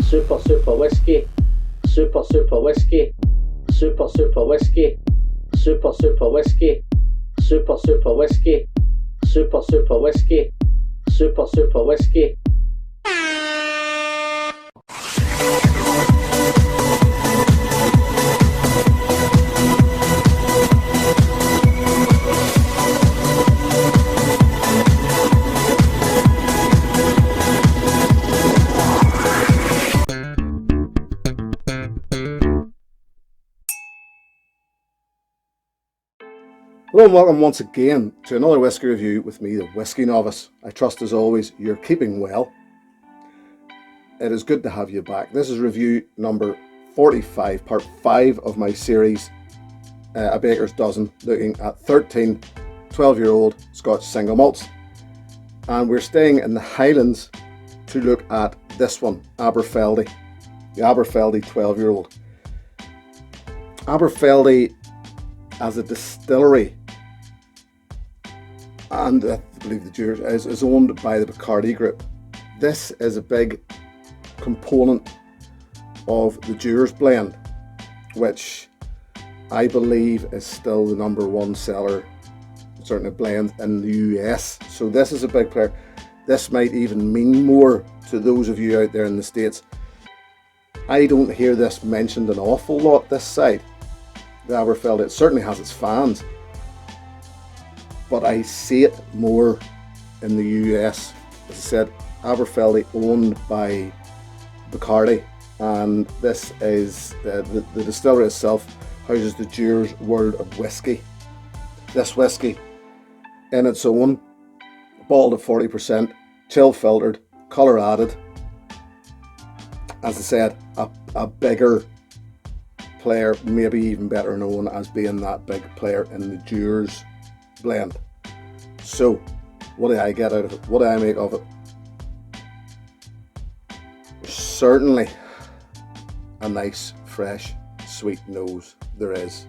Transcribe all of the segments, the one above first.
super super whiskey, super super whiskey, super super whiskey, super super whiskey, super super whiskey, super super whiskey, super super whiskey. Hello and welcome once again to another whiskey review with me, the Whiskey Novice. I trust as always you're keeping well. It is good to have you back. This is review number 45, part 5 of my series, A Baker's Dozen, looking at 13 12-year-old Scotch single malts. And we're staying in the Highlands to look at this one, Aberfeldy, the Aberfeldy 12-year-old. Aberfeldy as a distillery, and I believe the Dewars is owned by the Bacardi Group. This is a big component of the Dewars blend, which I believe is still the #1 seller, certainly blend in the US. So this is a big player. This might even mean more to those of you out there in the States. I don't hear this mentioned an awful lot this side. The Aberfeldy, it certainly has its fans, but I see it more in the US. As I said, Aberfeldy owned by Bacardi, and this is the distillery itself houses the Dewars World of Whiskey. This whiskey in its own, bottled at 40%, chill filtered, colour added. As I said, a bigger player, maybe even better known as being that big player in the Dewars blend. So what do I get out of it? What do I make of it? Certainly a nice, fresh, sweet nose there is.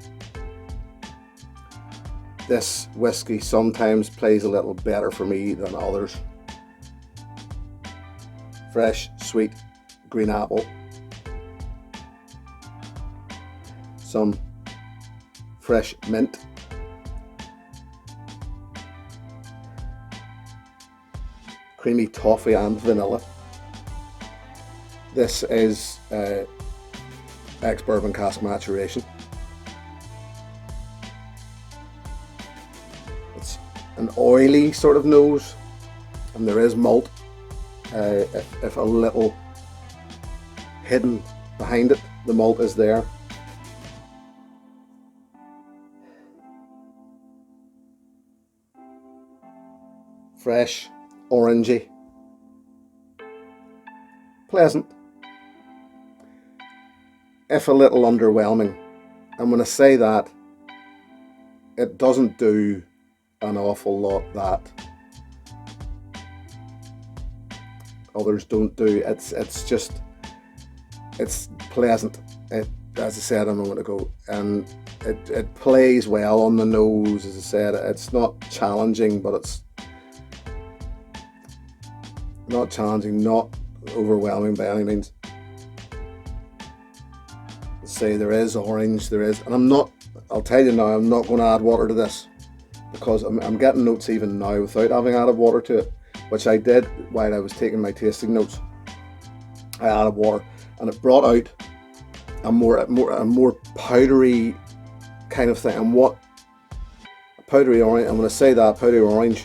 This whiskey sometimes plays a little better for me than others. Fresh, sweet, green apple. Some fresh mint, creamy toffee and vanilla. This is ex-bourbon cask maturation. It's an oily sort of nose, and there is malt, if a little hidden behind it. The malt is there. Fresh, orangey, pleasant, if a little underwhelming. And when I say that, it doesn't do an awful lot that others don't do. It's just, it's pleasant. It, as I said a moment ago, and it plays well on the nose. As I said, it's not challenging, but it's not challenging, not overwhelming by any means. Say there is orange, there is, and I'll tell you now, I'm not going to add water to this, because I'm getting notes even now without having added water to it, which I did while I was taking my tasting notes. I added water, and it brought out a more powdery kind of thing. And what powdery orange, and when I say that powdery orange,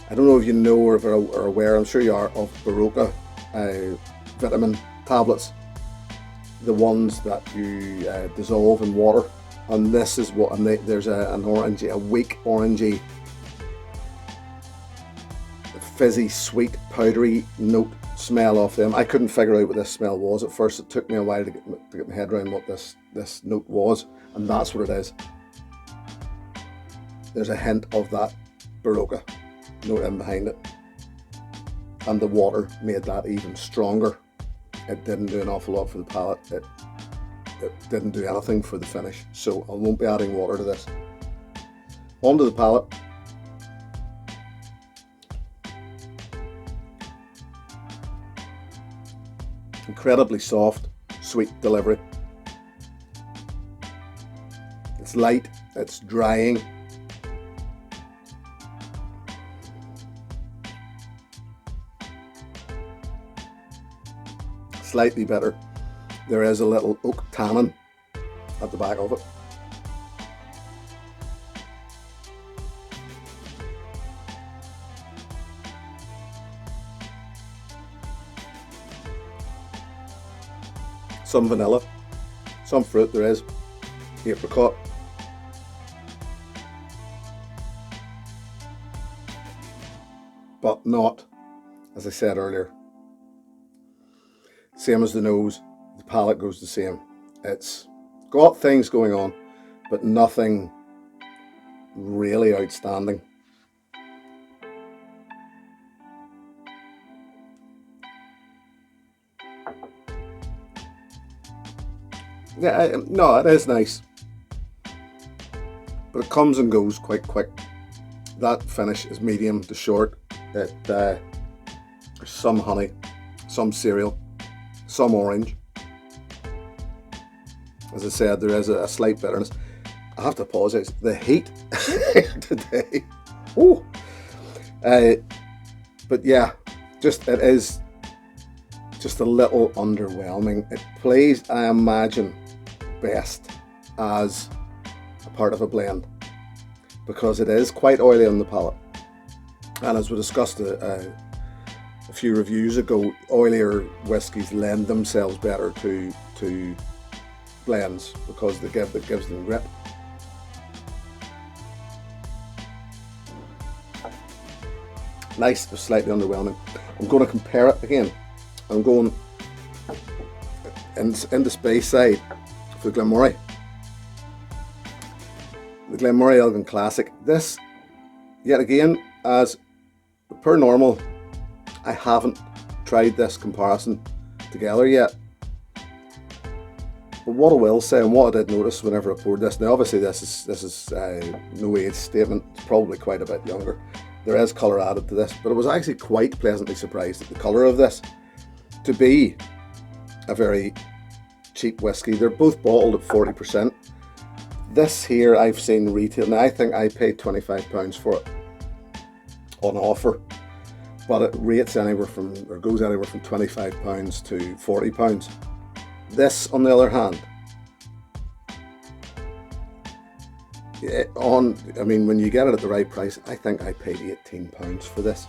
I don't know if you know or if are aware, I'm sure you are, of Baroka vitamin tablets, the ones that you dissolve in water. And this is what, and there's an orangey, a weak orangey, fizzy, sweet, powdery note smell off them. I couldn't figure out what this smell was at first. It took me a while to get my head around what this note was, and that's what it is. There's a hint of that Baroka note in behind it, and the water made that even stronger. It didn't do an awful lot for the palate. It didn't do anything for the finish, so I won't be adding water to this. Onto the palate. Incredibly soft, sweet delivery. It's light, it's drying. Slightly bitter. There is a little oak tannin at the back of it. Some vanilla, some fruit there is, apricot. But not, as I said earlier, same as the nose, the palate goes the same. It's got things going on, but nothing really outstanding. Yeah, no, it is nice, but it comes and goes quite quick. That finish is medium to short. There's some honey, some cereal, some orange. As I said, there is a slight bitterness. I have to apologise. The heat today. Oh, but yeah, it is just a little underwhelming. It plays, I imagine, best as a part of a blend because it is quite oily on the palate. And as we discussed a few reviews ago, oilier whiskies lend themselves better to blends because that gives them grip. Nice, but slightly underwhelming. I'm going to compare it again. I'm going in the space side for the Glenmorangie. The Glenmorangie Elgin Classic. This, yet again, as per normal, I haven't tried this comparison together yet. But what I will say, and what I did notice whenever I poured this, now obviously this is no age statement, it's probably quite a bit younger. There is colour added to this, but I was actually quite pleasantly surprised at the colour of this to be a very cheap whiskey. They're both bottled at 40%. This here I've seen retail, now I think I paid £25 for it on offer, but it rates anywhere from, or goes anywhere from £25 to £40. This, on the other hand, when you get it at the right price, I think I paid £18 for this.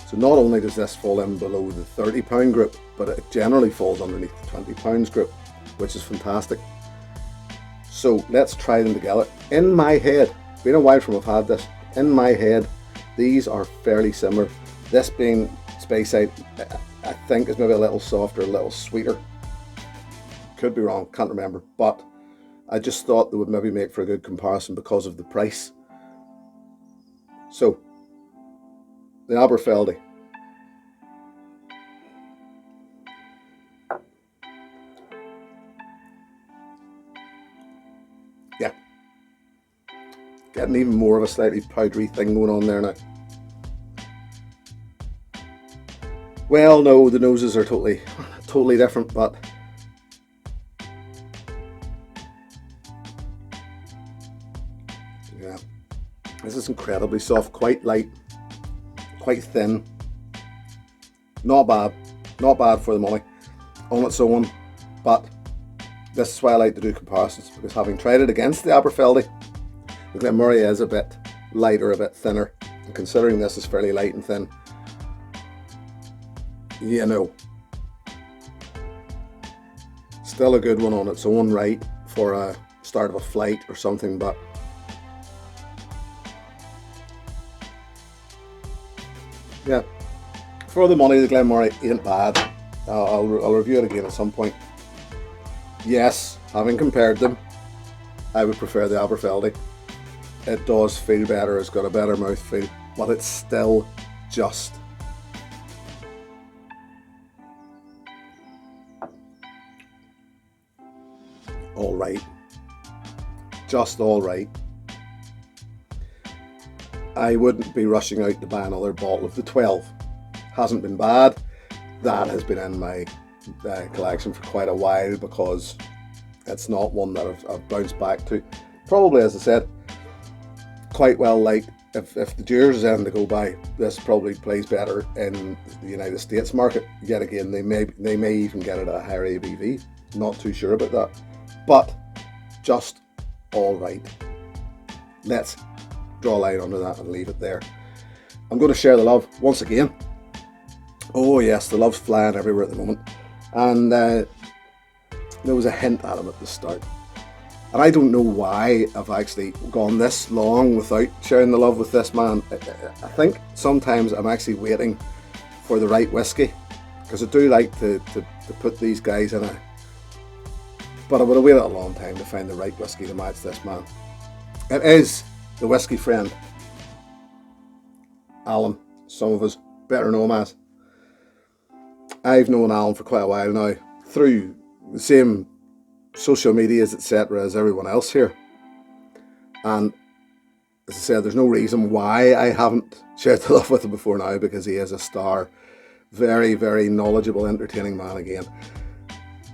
So not only does this fall in below the £30 group, but it generally falls underneath the £20 group, which is fantastic. So let's try them together. In my head, it's been a while from I've had this, in my head, these are fairly similar. This being Speyside, I think is maybe a little softer, a little sweeter. Could be wrong, can't remember, but I just thought they would maybe make for a good comparison because of the price. So, the Aberfeldy. Yeah. Getting even more of a slightly powdery thing going on there now. Well, no, the noses are totally different, but yeah, this is incredibly soft, quite light, quite thin. Not bad for the money on its own, but this is why I like to do comparisons, because having tried it against the Aberfeldy, the Glenmorangie is a bit lighter, a bit thinner, and considering this is fairly light and thin, you know, still a good one on its own right for a start of a flight or something, but yeah, for the money, the Glenmorangie ain't bad. I'll review it again at some point. Yes, having compared them, I would prefer the Aberfeldy. It does feel better, it's got a better mouthfeel, but it's still just alright. Just alright. I wouldn't be rushing out to buy another bottle of the 12. Hasn't been bad. That has been in my collection for quite a while, because it's not one that I've bounced back to. Probably, as I said, quite well liked. If the Dewars is anything to go by, this probably plays better in the United States market. Yet again, they may even get it at a higher ABV. Not too sure about that, but just all right. Let's draw a line under that and leave it there. I'm going to share the love once again. Oh yes, the love's flying everywhere at the moment, and there was a hint at him at the start. And I don't know why I've actually gone this long without sharing the love with this man. I think sometimes I'm actually waiting for the right whiskey, because I do like to put these guys in but I would have waited a long time to find the right whiskey to match this man. It is the whiskey friend, Alan. Some of us better know him as. I've known Alan for quite a while now, through the same social medias, etc., as everyone else here. And as I said, there's no reason why I haven't shared the love with him before now, because he is a star. Very, very knowledgeable, entertaining man again.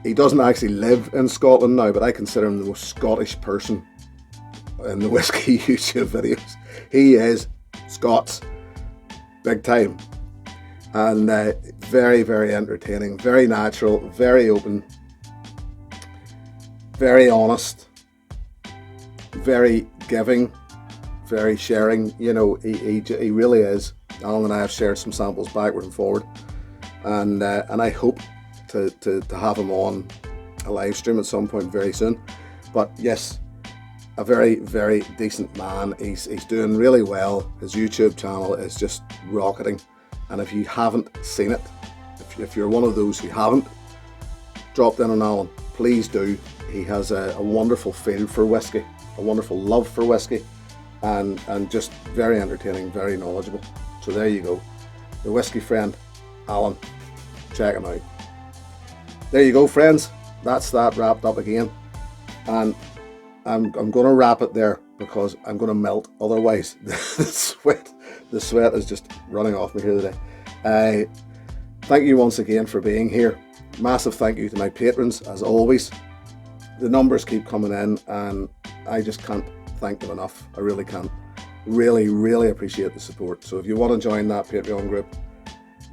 He doesn't actually live in Scotland now, but I consider him the most Scottish person in the whiskey YouTube videos. He is Scots, big time. And very, very entertaining, very natural, very open, very honest, very giving, very sharing. You know, he really is. Alan and I have shared some samples backward and forward, and I hope to have him on a live stream at some point very soon. But yes, a very, very decent man. He's doing really well. His YouTube channel is just rocketing, and if you haven't seen it, if you're one of those who haven't dropped in on Alan, please do. He has a wonderful feel for whiskey, a wonderful love for whiskey, and just very entertaining, very knowledgeable. So there you go, the whiskey friend, Alan. Check him out. There you go, friends. That's that wrapped up again, and I'm going to wrap it there, because I'm going to melt otherwise. the sweat is just running off me here today. Thank you once again for being here. Massive thank you to my patrons, as always. The numbers keep coming in, and I just can't thank them enough. I really can't. Really, really appreciate the support. So if you want to join that Patreon group,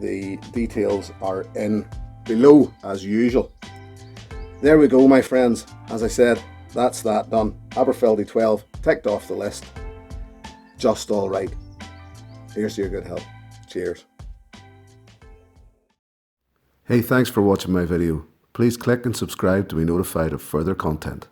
the details are in below as usual. There we go, my friends. As I said, that's that done. Aberfeldy 12 ticked off the list. Just all right. Here's to your good health. Cheers. Hey, thanks for watching my video. Please click and subscribe to be notified of further content.